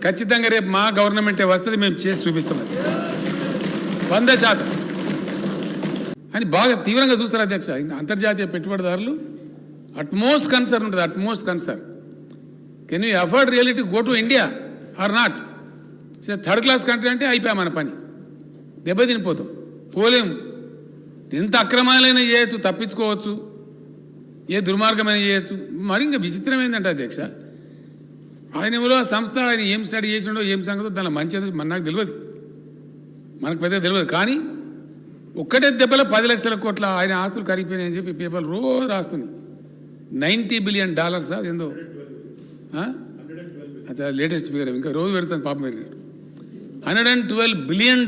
ఖచ్చితంగా రేపు మా గవర్నమెంటే వస్తుంది, మేము చేసి చూపిస్తాం 100% అని బాగా తీవ్రంగా చూస్తారు అధ్యక్ష. అంతర్జాతీయ పెట్టుబడిదారులు అట్మోస్ట్ కన్సర్న్ ఉంటుంది, utmost concern. Can you afford really to go to India or not? Third class country అంటే అయిపోయా మన పని, దెబ్బతినిపోతాం, పోలేము. ఎంత అక్రమాలైనా చేయొచ్చు, తప్పించుకోవచ్చు, ఏ దుర్మార్గమైనా చేయొచ్చు. మరి ఇంకా విచిత్రం ఏంటంటే అధ్యక్ష, ఆయన ఎవరో ఆ సంస్థ ఆయన ఏం స్టడీ చేసిండో ఏం సంగతో దానిలో మంచిది నాకు తెలియదు, మనకు పెద్దగా తెలియదు. కానీ ఒక్కటే దెబ్బలో 10 లక్షల కోట్ల ఆయన ఆస్తులు కరిగిపోయినాయని చెప్పి పేపర్లు రోజు రాస్తున్నాయి. $90 బిలియన్ అదేందో అచ్చా లేటెస్ట్ ఫిగర్, ఇంకా రోజు పెడుతుంది పాపం. $112 బిలియన్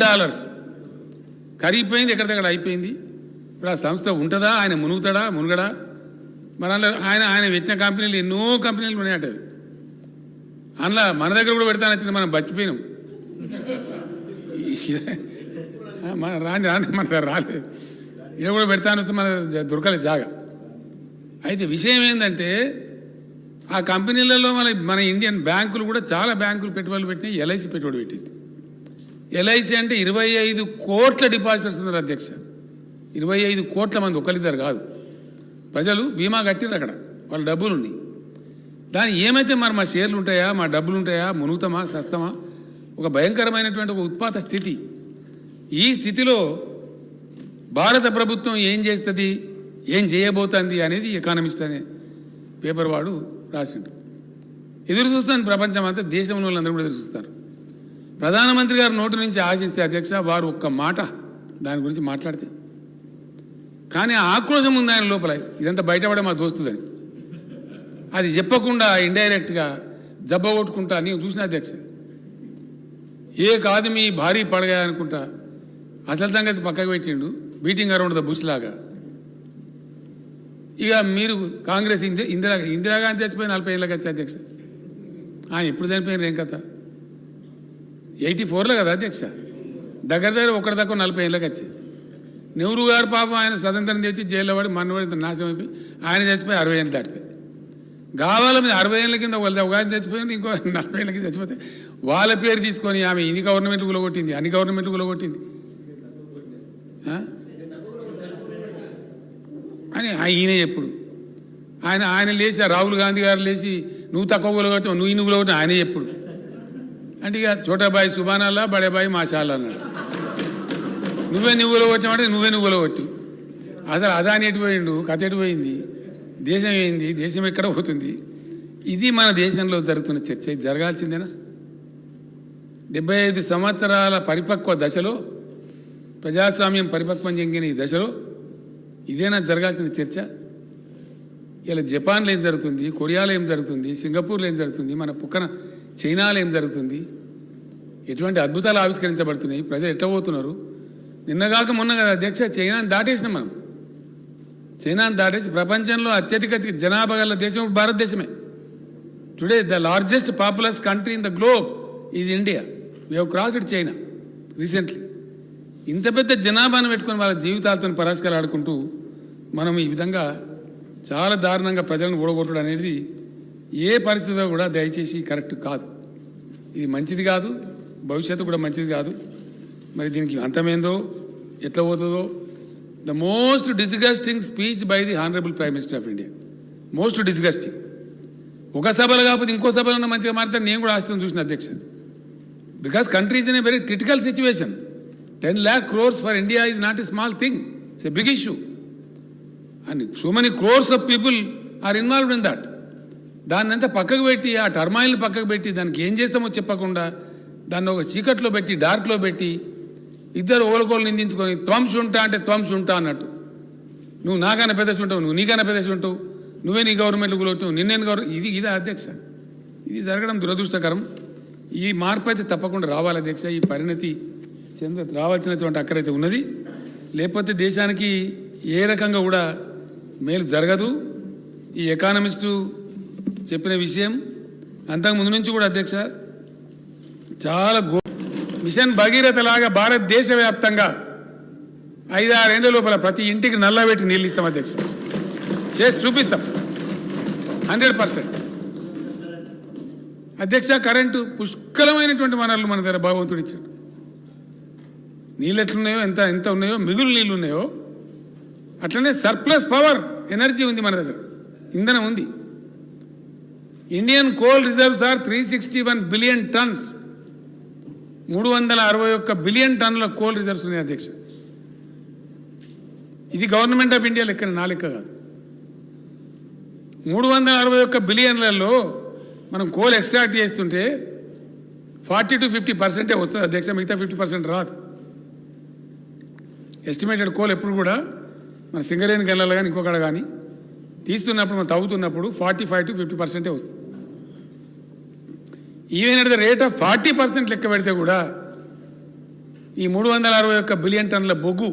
కరిగిపోయింది, ఎక్కడిదక్కడ అయిపోయింది. ఇప్పుడు ఆ సంస్థ ఉంటుందా, ఆయన మునుగడా? మరి అందులో ఆయన పెట్టిన కంపెనీలు ఎన్నో కంపెనీలు ఉన్నాయట. అందులో మన దగ్గర కూడా పెడతాను వచ్చింది, మనం బతికిపోయినాం. రాని మన సార్ రాలేదు, ఇక్కడ కూడా పెడతాను వస్తే మన దొరకలేదు జాగా. అయితే విషయం ఏంటంటే ఆ కంపెనీలలో మన ఇండియన్ బ్యాంకులు కూడా చాలా బ్యాంకులు పెట్టుబడులు పెట్టినాయి. ఎల్ఐసి పెట్టుబడి పెట్టింది. ఎల్ఐసి అంటే 25 కోట్ల డిపాజిటర్స్ ఉన్నారు అధ్యక్ష. 25 కోట్ల మంది, ఒకరిద్దరు కాదు. ప్రజలు బీమా కట్టిరు అక్కడ, వాళ్ళ డబ్బులు ఉన్నాయి. దాని ఏమైతే మరి మా షేర్లు ఉంటాయా, మా డబ్బులు ఉంటాయా, మునుగుతామా, సస్తమా? ఒక భయంకరమైనటువంటి ఒక ఉత్పాత స్థితి. ఈ స్థితిలో భారత ప్రభుత్వం ఏం చేస్తుంది, ఏం చేయబోతుంది అనేది ఎకానమిస్ట్ అనే పేపర్ వాడు రాసిండు. ఎదురు చూస్తుంది ప్రపంచం అంతా, దేశంలో వాళ్ళందరూ కూడా ఎదురు చూస్తారు. ప్రధానమంత్రి గారు నోటి నుంచి ఆశిస్తే అధ్యక్ష, వారు ఒక్క మాట దాని గురించి మాట్లాడితే, కానీ ఆక్రోశం ఉంది ఆయన లోపల, ఇదంతా బయటపడే మా దోస్తుదని. అది చెప్పకుండా ఇండైరెక్ట్గా జబ్బ కొట్టుకుంటా నేను చూసిన అధ్యక్ష. ఏ కాదు మీ భారీ పడగా అనుకుంటా అసలు సంగతి పక్కకు పెట్టిండు, బీటింగ్ అరౌండ్ ద బుష్ లాగా. ఇక మీరు కాంగ్రెస్ ఇందిరాగాంధీ చచ్చిపోయి 40 ఏళ్ళకి వచ్చి అధ్యక్ష. ఆయన ఎప్పుడు చనిపోయినారు ఏం కథ? 84లో కదా అధ్యక్ష. దగ్గర ఒకటి తక్కువ 40 ఏళ్ళకి వచ్చి. నెహ్రూ గారు పాపం ఆయన స్వతంత్రం తెచ్చి జైల్లో పడి మనవాడి నాశనం అయిపోయి ఆయన చచ్చిపోయి 60 ఏళ్ళు దాటిపోయి. గావాల మీద 60 ఏళ్ళ కింద ఒక ఆయన చచ్చిపోయింది, ఇంకో 40 ఏళ్ళ కింద చచ్చిపోతే వాళ్ళ పేరు తీసుకొని ఆమె ఇన్ని గవర్నమెంట్లు కూలగొట్టింది, అన్ని గవర్నమెంట్లు కూలగొట్టింది అని ఈయన ఎప్పుడు ఆయన లేచి, రాహుల్ గాంధీ గారు లేచి నువ్వు తక్కువ కూలగొట్టావు, నువ్వు కూలగొట్టావు ఆయన ఎప్పుడు అంటే, ఇక చోటాబాయి సుబానల్లా బడేబాయి మాషాల్లా అన్నాడు. నువ్వు కూలగొట్టామంటే నువ్వు కూలగొట్టు. అసలు అదాని ఎటుపోయిండు, కథ ఎటుపోయింది, దేశం ఏంది, దేశం ఎక్కడ పోతుంది? ఇది మన దేశంలో జరుగుతున్న చర్చ. ఇది జరగాల్సిందేనా? 75 సంవత్సరాల పరిపక్వ దశలో, ప్రజాస్వామ్యం పరిపక్వం చెందిన ఈ దశలో ఇదేనా జరగాల్సిన చర్చ? ఇలా జపాన్లో ఏం జరుగుతుంది, కొరియాలో ఏం జరుగుతుంది, సింగపూర్లో ఏం జరుగుతుంది, మన పక్కన చైనాలో ఏం జరుగుతుంది, ఎటువంటి అద్భుతాలు ఆవిష్కరించబడుతున్నాయి, ప్రజలు ఎట్లా పోతున్నారు? నిన్నగాక మొన్న కదా అధ్యక్ష, చైనాని దాటేసినాం మనం. చైనాని దాటేసి ప్రపంచంలో అత్యధిక జనాభా గల దేశం భారతదేశమే. Today the largest populous country in the globe is India. We have crossed China recently. ఇంత పెద్ద జనాభాను పెట్టుకుని వాళ్ళ జీవితాలతో పరాస్కాలు ఆడుకుంటూ మనం ఈ విధంగా చాలా దారుణంగా ప్రజలను ఓడగొట్టడం అనేది ఏ పరిస్థితిలో కూడా దయచేసి కరెక్ట్ కాదు. ఇది మంచిది కాదు, భవిష్యత్తు కూడా మంచిది కాదు. మరి దీనికి అంతమేందో ఎట్లా పోతుందో. The most disgusting speech by the honourable prime minister of India, most disgusting. ఒక సభలో కాకపోతే ఇంకో సభలో మంచిగా మాట్లాడితే నేను కూడా ఆస్తిని చూసిన అధ్యక్ష. Because country is in a very critical situation. 10 lakh crores for India is not a small thing. It's a big issue. And so many crores of people are involved in that. దాన్ని అంతా పక్కకు పెట్టి, ఆ టర్మాయిల్ని పక్కకు పెట్టి, దానికి ఏం చేస్తామో చెప్పకుండా దాన్ని ఒక చీకట్లో పెట్టి, డార్క్లో పెట్టి, ఇద్దరు ఓలకోలు నిందించుకొని త్వంశ ఉంటా అంటే త్వంశ ఉంటా అన్నట్టు. నువ్వు నాకన్నా పెద్ద ఉంటావు, నువ్వు నీకన్నా పెద్ద ఉంటావు, నువ్వే నీ గవర్నమెంట్లు కూలొట్టావు, నిన్నేను ఇదే అధ్యక్ష. ఇది జరగడం దురదృష్టకరం. ఈ మార్పు అయితే తప్పకుండా రావాలి అధ్యక్ష. ఈ పరిణతి రావాల్సినటువంటి అక్కరైతే ఉన్నది. లేకపోతే దేశానికి ఏ రకంగా కూడా మేలు జరగదు. ఈ ఎకానమిస్టు చెప్పిన విషయం అంతకుముందు నుంచి కూడా అధ్యక్ష చాలా మిషన్ భగీరథ లాగా భారతదేశ వ్యాప్తంగా 5-6 ఏళ్ళ లోపల ప్రతి ఇంటికి నల్లబెట్టి నీళ్ళు ఇస్తాం అధ్యక్ష. చేసి చూపిస్తాం 100%. అధ్యక్ష కరెంటు పుష్కలమైనటువంటి వనరులు మన దగ్గర భగవంతుడు ఇచ్చాడు. నీళ్ళు ఎట్లున్నాయో ఎంత ఉన్నాయో మిగులు నీళ్ళు ఉన్నాయో అట్లనే సర్ప్లస్ పవర్ ఎనర్జీ ఉంది మన దగ్గర, ఇంధనం ఉంది. Indian coal reserves are 361 billion tons. 361 billion టన్నుల కోల్ రిజర్వ్స్ ఉన్నాయి అధ్యక్ష. ఇది గవర్నమెంట్ ఆఫ్ ఇండియా లెక్కన, నా లెక్క కాదు. 361 బిలియన్లలో మనం కోల్ ఎక్స్ట్రాక్ట్ చేస్తుంటే 40 to 50% వస్తుంది అధ్యక్ష, మిగతా 50% రాదు. ఎస్టిమేటెడ్ కోల్ ఎప్పుడు కూడా మన సింగరేణి గల్లలో కానీ ఇంకొకడ కానీ తీస్తున్నప్పుడు మనం తవ్వుతున్నప్పుడు 45 to 50% వస్తుంది. Even at the rate of 40% లెక్క పెడితే కూడా ఈ 361 బిలియన్ టన్నుల బొగ్గు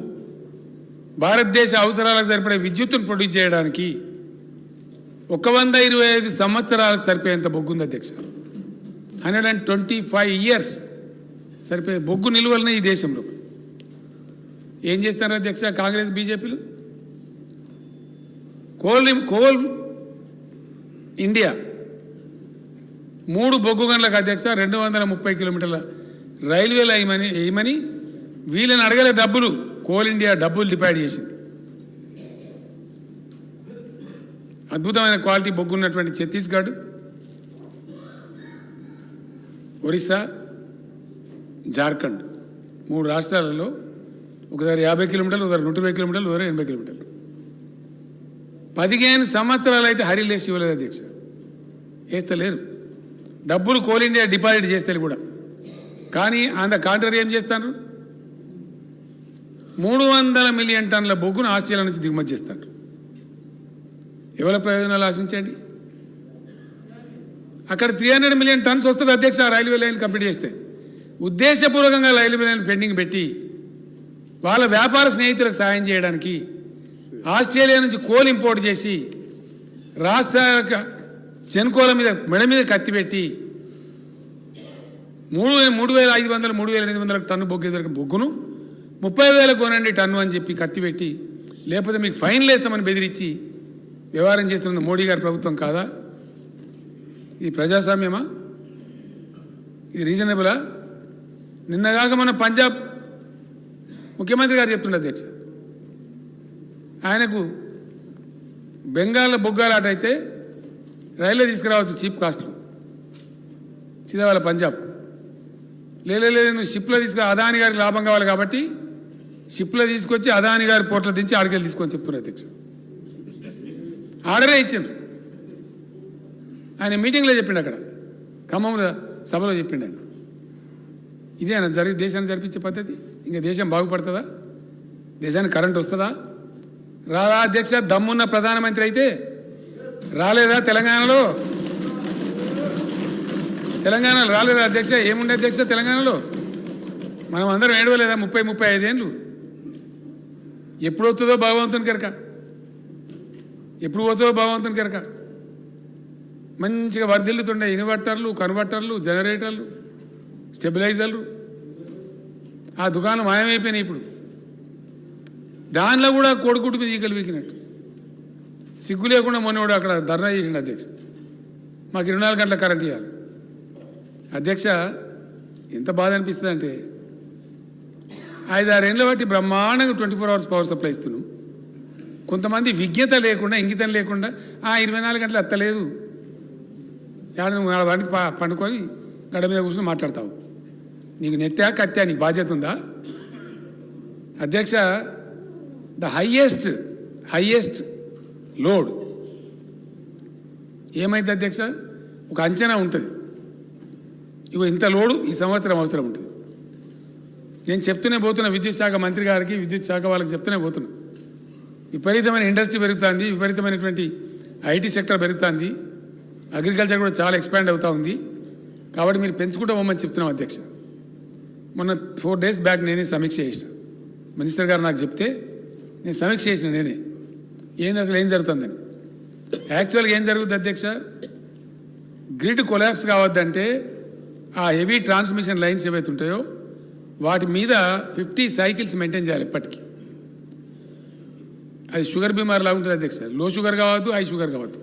భారతదేశ అవసరాలకు సరిపడే విద్యుత్తును ప్రొడ్యూస్ చేయడానికి 125 సంవత్సరాలకు సరిపోయేంత బొగ్గు ఉంది అధ్యక్ష. 125 years సరిపోయే బొగ్గు నిలువలనే ఈ దేశంలో. ఏం చేస్తున్నారు అధ్యక్ష కాంగ్రెస్ బీజేపీలు? కోల్ ఇండియా 3 బొగ్గు గనులకు అధ్యక్ష 230 కిలోమీటర్ల రైల్వేలు వేయమని వీళ్ళని అడగలే డబ్బులు. కోల్ ఇండియా డబ్బులు డిపాయిడ్ చేసింది. అద్భుతమైన క్వాలిటీ బొగ్గు ఉన్నటువంటి ఛత్తీస్గఢ్, ఒరిస్సా, జార్ఖండ్ 3 రాష్ట్రాలలో ఒకసారి 50 కిలోమీటర్లు, ఒకసారి 120 కిలోమీటర్లు, ఒకసారి 80 కిలోమీటర్లు. 15 సంవత్సరాలు అయితే హరిలేసి ఇవ్వలేదు అధ్యక్ష, వేస్తలేరు. డబ్బులు కోల్ ఇండియా డిపాజిట్ చేస్తారు కూడా. కానీ ఆన్ ద కాంట్రరీ ఏం చేస్తారు? 300 మిలియన్ టన్నుల బొగ్గును ఆస్ట్రేలియా నుంచి దిగుమతి చేస్తారు. ఎవరి ప్రయోజనాలు ఆశించండి? అక్కడ 300 మిలియన్ టన్స్ వస్తుంది అధ్యక్ష రైల్వే లైన్ కంప్లీట్ చేస్తే. ఉద్దేశపూర్వకంగా రైల్వే లైన్ పెండింగ్ పెట్టి వాళ్ళ వ్యాపార స్నేహితులకు సాయం చేయడానికి ఆస్ట్రేలియా నుంచి కోల్ ఇంపోర్ట్ చేసి రాష్ట్ర చెన్కోల మీద మెడ మీద కత్తి పెట్టి 3,500 3,800 టన్ను బొగ్గును 30,000 కొనండి టన్ను అని చెప్పి కత్తి పెట్టి, లేకపోతే మీకు ఫైన్లు వేస్తామని బెదిరించి వ్యవహారం చేస్తున్నది మోడీ గారి ప్రభుత్వం కాదా? ఇది ప్రజాస్వామ్యమా? ఇది రీజనబులా? నిన్నగాక మన పంజాబ్ ముఖ్యమంత్రి గారు చెప్తుండే అధ్యక్ష, ఆయనకు బెంగాల్ బొగ్గాలాట అయితే రైల్లో తీసుకురావచ్చు చీప్ కాస్ట్లో సీదావాళ్ళ పంజాబ్కు. లేదు నువ్వు షిప్లో తీసుకురా, అదాని గారికి లాభం కావాలి కాబట్టి షిప్లో తీసుకొచ్చి అదాని గారి పోర్ట్లో దించి ఆడికెళ్ళి తీసుకొని చెప్తున్నారు అధ్యక్ష. ఆర్డరే ఇచ్చిండ్రు. ఆయన మీటింగ్లో చెప్పిండు, అక్కడ ఖమ్మంలో సభలో చెప్పిండు ఆయన. ఇదేనా దేశాన్ని జరిపించే పద్ధతి? ఇంకా దేశం బాగుపడుతుందా? దేశానికి కరెంట్ వస్తుందా? రాదా అధ్యక్ష? దమ్మున్న ప్రధానమంత్రి అయితే రాలేదా తెలంగాణలో రాలేదా అధ్యక్ష? ఏముండే అధ్యక్ష తెలంగాణలో? మనం అందరం ఏడవలేదా 30-35 ఏళ్ళు? ఎప్పుడు వస్తుందో భగవంతుని కెరక, ఎప్పుడు పోతుందో భగవంతుని కెరక. మంచిగా వర్ధిల్లుతుండే ఇన్వర్టర్లు, కన్వర్టర్లు, జనరేటర్లు, స్టెబిలైజర్లు. ఆ దుకాణం మాయమైపోయినాయి ఇప్పుడు. దానిలో కూడా కోడిగుడ్డు మీద ఈకలు వీకినట్టు సిగ్గు లేకుండా మొన్నోడు అక్కడ ధర్నా చేసిండు అధ్యక్ష, మాకు 24 గంటల కరెంట్ ఇవ్వాలి. అధ్యక్ష ఎంత బాధ అనిపిస్తుంది అంటే 5-6 ఏళ్ళ బట్టి బ్రహ్మాండంగా 24 hours పవర్ సప్లై ఇస్తున్నాం. కొంతమంది విజ్ఞత లేకుండా, ఇంగితం లేకుండా 24 గంటలు అత్తలేదు, నువ్వు వాడికి పండుకొని గడ మీద కూర్చొని మాట్లాడతావు. నీకు నెత్తా కత్తా, నీకు బాధ్యత ఉందా? అధ్యక్ష ద హైయెస్ట్ లోడ్ ఏమైంది అధ్యక్ష? ఒక అంచనా ఉంటుంది, ఇగో ఇంత లోడు ఈ సంవత్సరం అవసరం ఉంటుంది. నేను చెప్తూనే పోతున్నా విద్యుత్ శాఖ మంత్రి గారికి, విద్యుత్ శాఖ వాళ్ళకి చెప్తూనే పోతున్నా. విపరీతమైన ఇండస్ట్రీ పెరుగుతుంది, విపరీతమైనటువంటి ఐటీ సెక్టర్ పెరుగుతుంది, అగ్రికల్చర్ కూడా చాలా ఎక్స్పాండ్ అవుతూ ఉంది. కాబట్టి మీరు పెంచుకుంటూ పోమని చెప్తున్నాం అధ్యక్ష. మొన్న 4 days బ్యాక్ నేనే సమీక్ష చేసిన, మినిస్టర్ గారు నాకు చెప్తే నేను సమీక్ష చేసిన నేనే, ఏంది అసలు ఏం జరుగుతుందని. యాక్చువల్గా ఏం జరుగుతుంది అధ్యక్ష? గ్రిడ్ కొలాప్స్ కావద్దంటే ఆ హెవీ ట్రాన్స్మిషన్ లైన్స్ ఏవైతే ఉంటాయో వాటి మీద 50 cycles మెయింటైన్ చేయాలి ఎప్పటికీ. అది షుగర్ బీమార్ లాగా ఉంటుంది అధ్యక్ష. లో షుగర్ కావద్దు, హై షుగర్ కావద్దు.